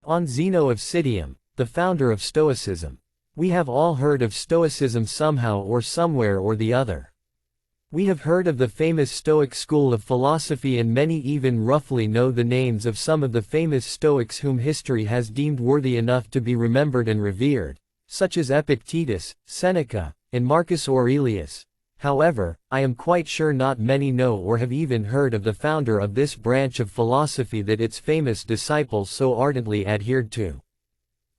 On Zeno of Citium, the founder of Stoicism. We have all heard of Stoicism somehow or somewhere or the other. We have heard of the famous Stoic school of philosophy, and many even roughly know the names of some of the famous Stoics whom history has deemed worthy enough to be remembered and revered, such as Epictetus, Seneca, and Marcus Aurelius. However, I am quite sure not many know or have even heard of the founder of this branch of philosophy that its famous disciples so ardently adhered to.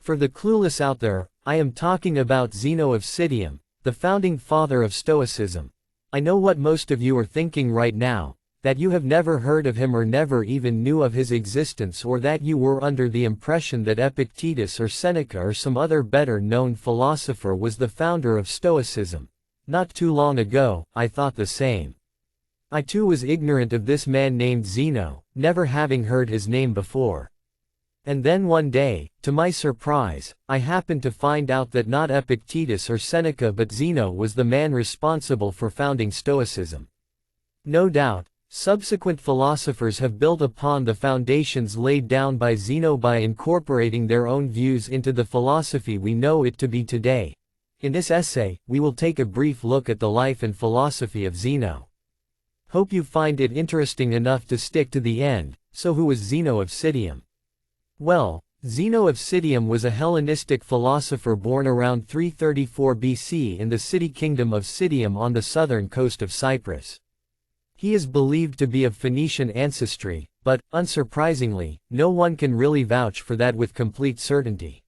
For the clueless out there, I am talking about Zeno of Citium, the founding father of Stoicism. I know what most of you are thinking right now, that you have never heard of him or never even knew of his existence, or that you were under the impression that Epictetus or Seneca or some other better-known philosopher was the founder of Stoicism. Not too long ago, I thought the same. I too was ignorant of this man named Zeno, never having heard his name before. And then one day, to my surprise, I happened to find out that not Epictetus or Seneca but Zeno was the man responsible for founding Stoicism. No doubt, subsequent philosophers have built upon the foundations laid down by Zeno by incorporating their own views into the philosophy we know it to be today. In this essay, we will take a brief look at the life and philosophy of Zeno. Hope you find it interesting enough to stick to the end. So who was Zeno of Citium? Well, Zeno of Citium was a Hellenistic philosopher born around 334 BC in the city kingdom of Citium on the southern coast of Cyprus. He is believed to be of Phoenician ancestry, but, unsurprisingly, no one can really vouch for that with complete certainty.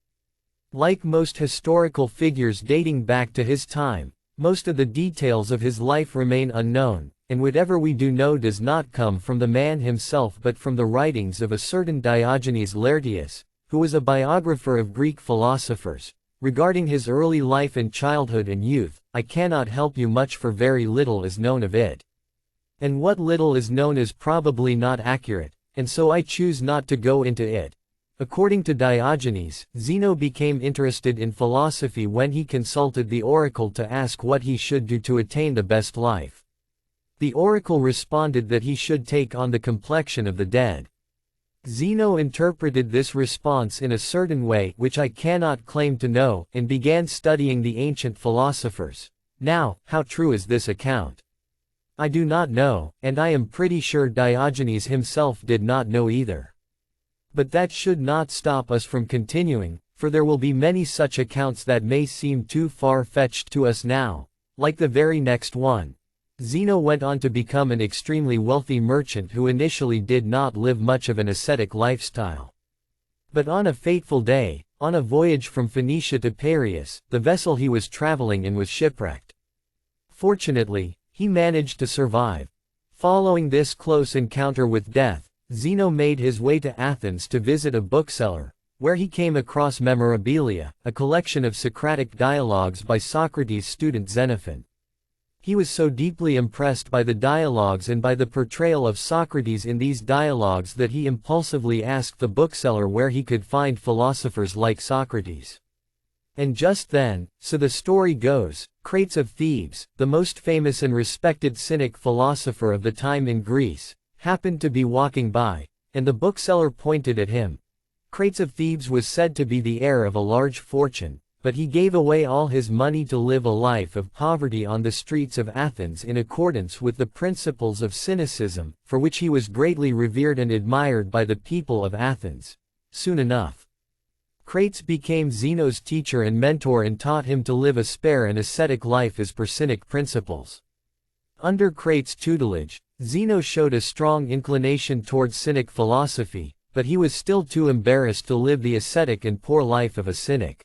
Like most historical figures dating back to his time, most of the details of his life remain unknown, and whatever we do know does not come from the man himself but from the writings of a certain Diogenes Laertius, who was a biographer of Greek philosophers. Regarding his early life and childhood and youth, I cannot help you much, for very little is known of it. And what little is known is probably not accurate, and so I choose not to go into it. According to Diogenes, Zeno became interested in philosophy when he consulted the oracle to ask what he should do to attain the best life. The oracle responded that he should take on the complexion of the dead. Zeno interpreted this response in a certain way which I cannot claim to know, and began studying the ancient philosophers. Now, how true is this account? I do not know, and I am pretty sure Diogenes himself did not know either. But that should not stop us from continuing, for there will be many such accounts that may seem too far-fetched to us now. Like the very next one. Zeno went on to become an extremely wealthy merchant who initially did not live much of an ascetic lifestyle. But on a fateful day, on a voyage from Phoenicia to Piraeus, the vessel he was traveling in was shipwrecked. Fortunately, he managed to survive. Following this close encounter with death, Zeno made his way to Athens to visit a bookseller, where he came across Memorabilia, a collection of Socratic dialogues by Socrates' student Xenophon. He was so deeply impressed by the dialogues and by the portrayal of Socrates in these dialogues that he impulsively asked the bookseller where he could find philosophers like Socrates. And just then, so the story goes, Crates of Thebes, the most famous and respected Cynic philosopher of the time in Greece, happened to be walking by, and the bookseller pointed at him. Crates of Thebes was said to be the heir of a large fortune, but he gave away all his money to live a life of poverty on the streets of Athens in accordance with the principles of Cynicism, for which he was greatly revered and admired by the people of Athens. Soon enough, Crates became Zeno's teacher and mentor and taught him to live a spare and ascetic life as per Cynic principles. Under Crates' tutelage, Zeno showed a strong inclination towards Cynic philosophy, but he was still too embarrassed to live the ascetic and poor life of a Cynic.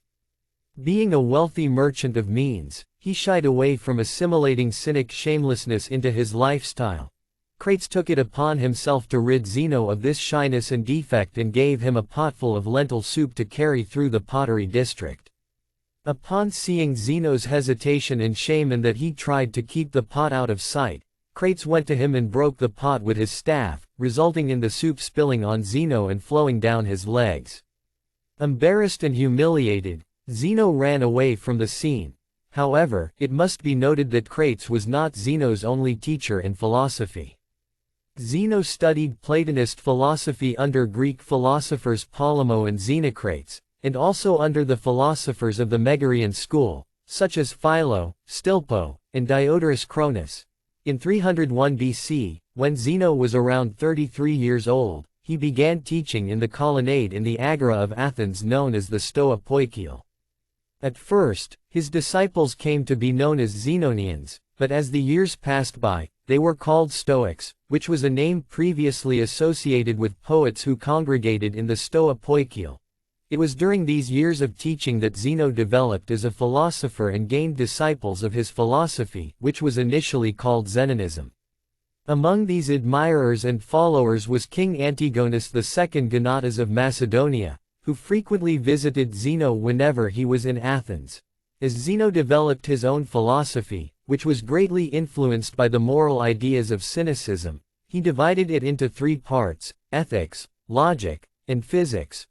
Being a wealthy merchant of means, he shied away from assimilating Cynic shamelessness into his lifestyle. Crates took it upon himself to rid Zeno of this shyness and defect and gave him a potful of lentil soup to carry through the pottery district. Upon seeing Zeno's hesitation and shame and that he tried to keep the pot out of sight, Crates went to him and broke the pot with his staff, resulting in the soup spilling on Zeno and flowing down his legs. Embarrassed and humiliated, Zeno ran away from the scene. However, it must be noted that Crates was not Zeno's only teacher in philosophy. Zeno studied Platonist philosophy under Greek philosophers Polemo and Xenocrates, and also under the philosophers of the Megarian school, such as Philo, Stilpo, and Diodorus Cronus. In 301 BC, when Zeno was around 33 years old, he began teaching in the colonnade in the Agora of Athens known as the Stoa Poikion. At first, his disciples came to be known as Zenonians, but as the years passed by, they were called Stoics, which was a name previously associated with poets who congregated in the Stoa Poikion. It was during these years of teaching that Zeno developed as a philosopher and gained disciples of his philosophy, which was initially called Zenonism. Among these admirers and followers was King Antigonus II Gonatas of Macedonia, who frequently visited Zeno whenever he was in Athens. As Zeno developed his own philosophy, which was greatly influenced by the moral ideas of Cynicism, he divided it into three parts: ethics, logic, and physics.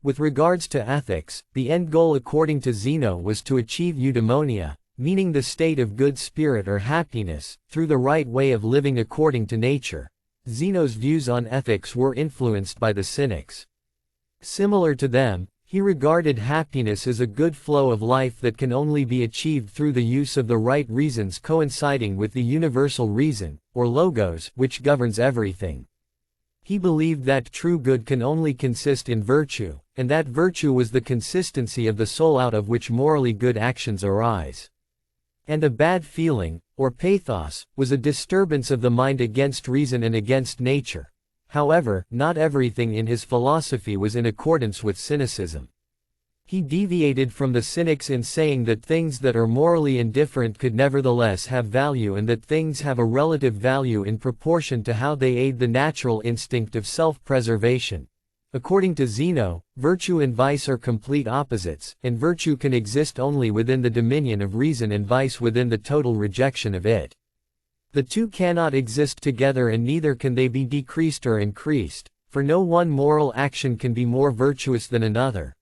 With regards to ethics, the end goal according to Zeno was to achieve eudaimonia, meaning the state of good spirit or happiness, through the right way of living according to nature. Zeno's views on ethics were influenced by the Cynics. Similar to them, he regarded happiness as a good flow of life that can only be achieved through the use of the right reasons coinciding with the universal reason, or logos, which governs everything. He believed that true good can only consist in virtue, and that virtue was the consistency of the soul out of which morally good actions arise. And a bad feeling, or pathos, was a disturbance of the mind against reason and against nature. However, not everything in his philosophy was in accordance with Cynicism. He deviated from the Cynics in saying that things that are morally indifferent could nevertheless have value and that things have a relative value in proportion to how they aid the natural instinct of self-preservation. According to Zeno, virtue and vice are complete opposites, and virtue can exist only within the dominion of reason and vice within the total rejection of it. The two cannot exist together and neither can they be decreased or increased, for no one moral action can be more virtuous than another.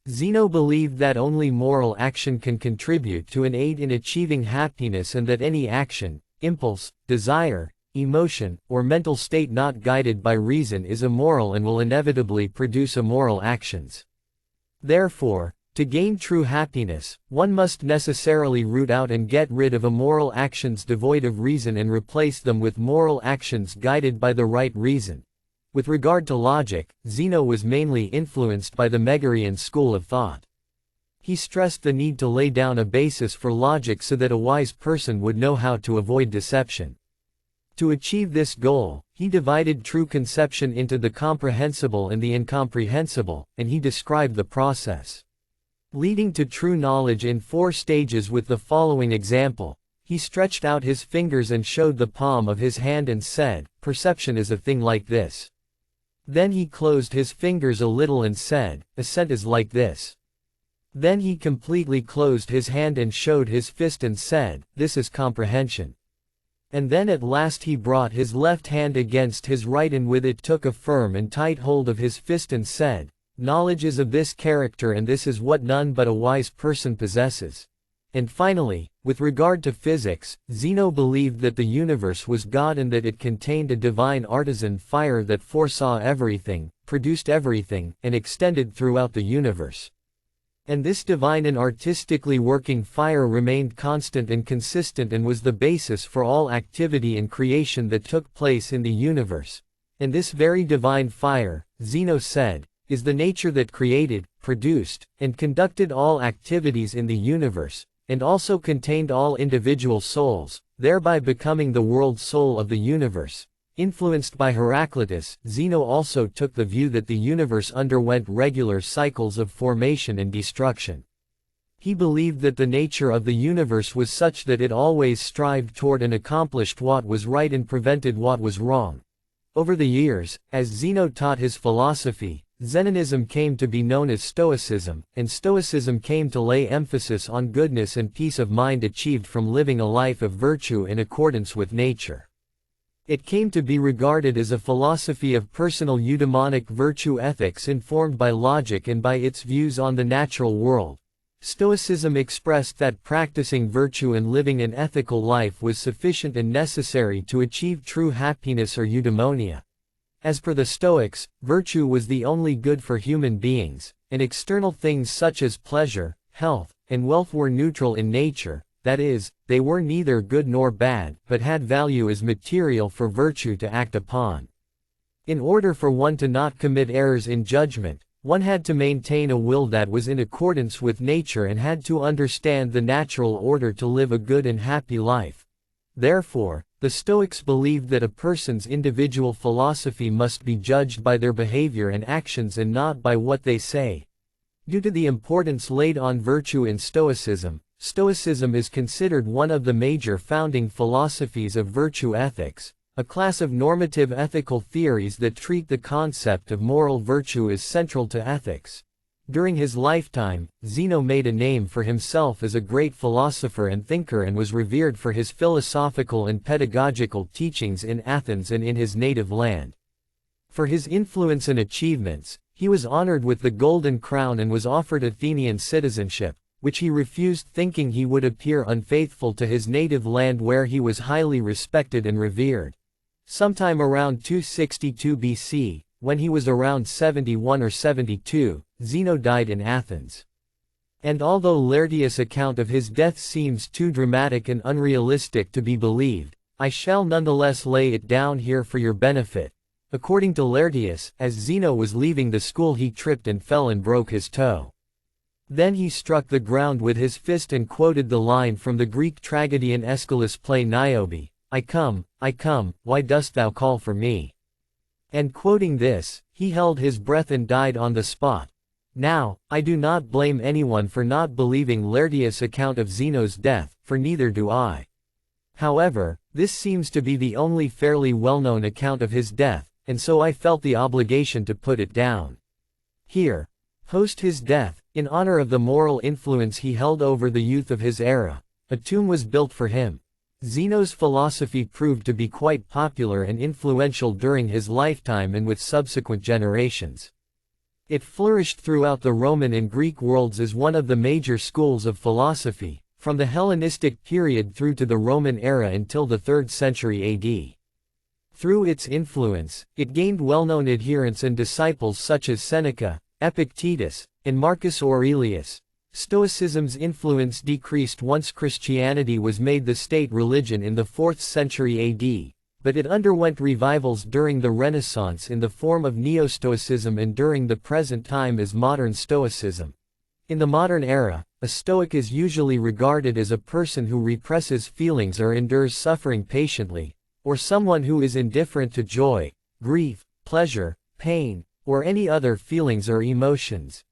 Zeno believed that only moral action can contribute to and aid in achieving happiness and that any action, impulse, desire, emotion, or mental state not guided by reason is immoral and will inevitably produce immoral actions. Therefore, to gain true happiness, one must necessarily root out and get rid of immoral actions devoid of reason and replace them with moral actions guided by the right reason. With regard to logic, Zeno was mainly influenced by the Megarian school of thought. He stressed the need to lay down a basis for logic so that a wise person would know how to avoid deception. To achieve this goal, he divided true conception into the comprehensible and the incomprehensible, and he described the process leading to true knowledge in 4 stages with the following example. He stretched out his fingers and showed the palm of his hand and said, "Perception is a thing like this." Then he closed his fingers a little and said, "Assent is like this." Then he completely closed his hand and showed his fist and said, "This is comprehension." And then at last he brought his left hand against his right and with it took a firm and tight hold of his fist and said, "Knowledge is of this character and this is what none but a wise person possesses." And finally, with regard to physics, Zeno believed that the universe was God and that it contained a divine artisan fire that foresaw everything, produced everything, and extended throughout the universe. And this divine and artistically working fire remained constant and consistent and was the basis for all activity and creation that took place in the universe. And this very divine fire, Zeno said, is the nature that created, produced, and conducted all activities in the universe, and also contained all individual souls, thereby becoming the world soul of the universe. Influenced by Heraclitus, Zeno also took the view that the universe underwent regular cycles of formation and destruction. He believed that the nature of the universe was such that it always strived toward and accomplished what was right and prevented what was wrong. Over the years, as Zeno taught his philosophy, Zenonism came to be known as Stoicism, and Stoicism came to lay emphasis on goodness and peace of mind achieved from living a life of virtue in accordance with nature. It came to be regarded as a philosophy of personal eudaimonic virtue ethics informed by logic and by its views on the natural world. Stoicism expressed that practicing virtue and living an ethical life was sufficient and necessary to achieve true happiness or eudaimonia. As per the Stoics, virtue was the only good for human beings, and external things such as pleasure, health, and wealth were neutral in nature, that is, they were neither good nor bad, but had value as material for virtue to act upon. In order for one to not commit errors in judgment, one had to maintain a will that was in accordance with nature and had to understand the natural order to live a good and happy life. Therefore, the Stoics believed that a person's individual philosophy must be judged by their behavior and actions and not by what they say. Due to the importance laid on virtue in Stoicism, Stoicism is considered one of the major founding philosophies of virtue ethics, a class of normative ethical theories that treat the concept of moral virtue as central to ethics. During his lifetime, Zeno made a name for himself as a great philosopher and thinker and was revered for his philosophical and pedagogical teachings in Athens and in his native land. For his influence and achievements, he was honored with the Golden Crown and was offered Athenian citizenship, which he refused, thinking he would appear unfaithful to his native land where he was highly respected and revered. Sometime around 262 BC, when he was around 71 or 72, Zeno died in Athens. And although Laertius' account of his death seems too dramatic and unrealistic to be believed, I shall nonetheless lay it down here for your benefit. According to Laertius, as Zeno was leaving the school he tripped and fell and broke his toe. Then he struck the ground with his fist and quoted the line from the Greek tragedian Aeschylus' play Niobe, I come, why dost thou call for me? And quoting this, he held his breath and died on the spot. Now, I do not blame anyone for not believing Laertius' account of Zeno's death, for neither do I. However, this seems to be the only fairly well-known account of his death, and so I felt the obligation to put it down here. Post his death, in honor of the moral influence he held over the youth of his era, a tomb was built for him. Zeno's philosophy proved to be quite popular and influential during his lifetime and with subsequent generations. It flourished throughout the Roman and Greek worlds as one of the major schools of philosophy, from the Hellenistic period through to the Roman era until the 3rd century AD. Through its influence, it gained well-known adherents and disciples such as Seneca, Epictetus, and Marcus Aurelius. Stoicism's influence decreased once Christianity was made the state religion in the 4th century AD, but it underwent revivals during the Renaissance in the form of Neo-Stoicism and during the present time as modern Stoicism. In the modern era, a Stoic is usually regarded as a person who represses feelings or endures suffering patiently, or someone who is indifferent to joy, grief, pleasure, pain, or any other feelings or emotions.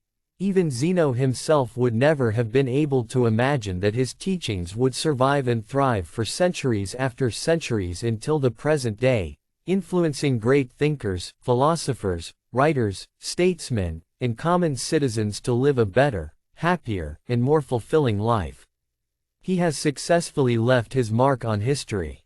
Even Zeno himself would never have been able to imagine that his teachings would survive and thrive for centuries after centuries until the present day, influencing great thinkers, philosophers, writers, statesmen, and common citizens to live a better, happier, and more fulfilling life. He has successfully left his mark on history.